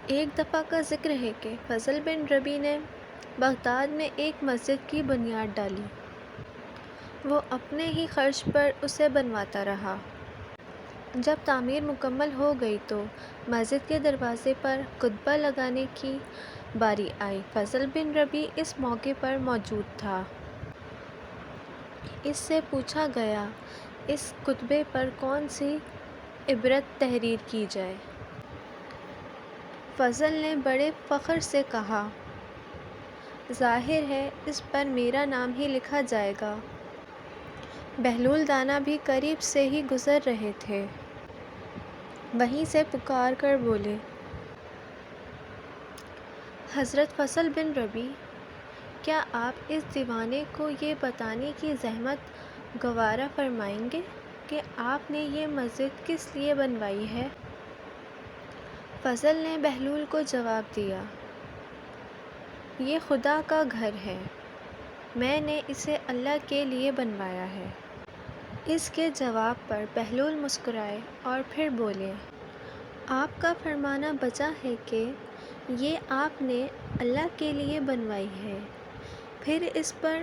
ایک دفعہ کا ذکر ہے کہ فضل بن ربیع نے بغداد میں ایک مسجد کی بنیاد ڈالی۔ وہ اپنے ہی خرچ پر اسے بنواتا رہا۔ جب تعمیر مکمل ہو گئی تو مسجد کے دروازے پر کتبہ لگانے کی باری آئی۔ فضل بن ربیع اس موقع پر موجود تھا۔ اس سے پوچھا گیا، اس کتبے پر کون سی عبارت تحریر کی جائے؟ فضل نے بڑے فخر سے کہا، ظاہر ہے اس پر میرا نام ہی لکھا جائے گا۔ بہلول دانا بھی قریب سے ہی گزر رہے تھے، وہیں سے پکار کر بولے، حضرت فضل بن ربیع، کیا آپ اس دیوانے کو یہ بتانے کی زحمت گوارا فرمائیں گے کہ آپ نے یہ مسجد کس لیے بنوائی ہے؟ فضل نے بہلول کو جواب دیا، یہ خدا کا گھر ہے، میں نے اسے اللہ کے لیے بنوایا ہے۔ اس کے جواب پر بہلول مسکرائے اور پھر بولے، آپ کا فرمانا بجا ہے کہ یہ آپ نے اللہ کے لیے بنوائی ہے، پھر اس پر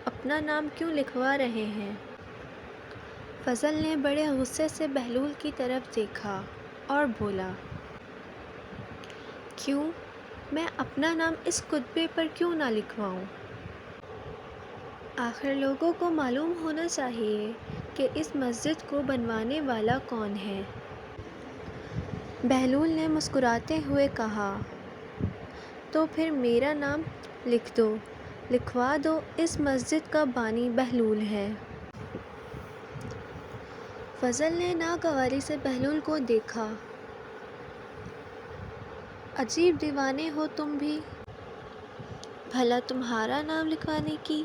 اپنا نام کیوں لکھوا رہے ہیں؟ فضل نے بڑے غصے سے بہلول کی طرف دیکھا اور بولا، کیوں؟ میں اپنا نام اس کتبے پر کیوں نہ لکھواؤں؟ آخر لوگوں کو معلوم ہونا چاہیے کہ اس مسجد کو بنوانے والا کون ہے۔ بہلول نے مسکراتے ہوئے کہا، تو پھر میرا نام لکھ دو، لکھوا دو، اس مسجد کا بانی بہلول ہے۔ فضل نے ناگواری سے بہلول کو دیکھا، عجیب دیوانے ہو تم بھی، بھلا تمہارا نام لکھوانے کی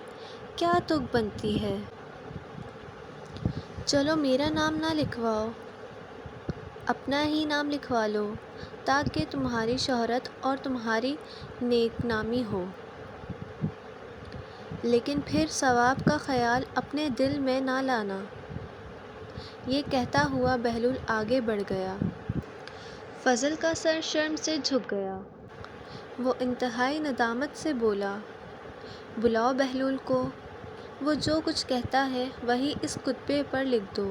کیا تک بنتی ہے؟ چلو میرا نام نہ لکھواؤ، اپنا ہی نام لکھوا لو تاکہ تمہاری شہرت اور تمہاری نیک نامی ہو، لیکن پھر ثواب کا خیال اپنے دل میں نہ لانا۔ یہ کہتا ہوا بہلول آگے بڑھ گیا۔ فضل کا سر شرم سے جھک گیا۔ وہ انتہائی ندامت سے بولا، بلاؤ بہلول کو، وہ جو کچھ کہتا ہے وہی اس کتبے پر لکھ دو۔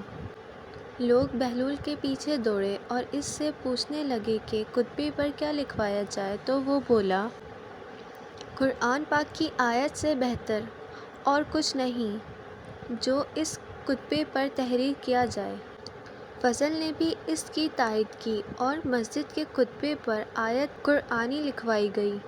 لوگ بہلول کے پیچھے دوڑے اور اس سے پوچھنے لگے کہ کتبے پر کیا لکھوایا جائے تو وہ بولا، قرآن پاک کی آیت سے بہتر اور کچھ نہیں جو اس کتبے پر تحریر کیا جائے۔ فضل نے بھی اس کی تائید کی اور مسجد کے کتبے پر آیت قرآنی لکھوائی گئی۔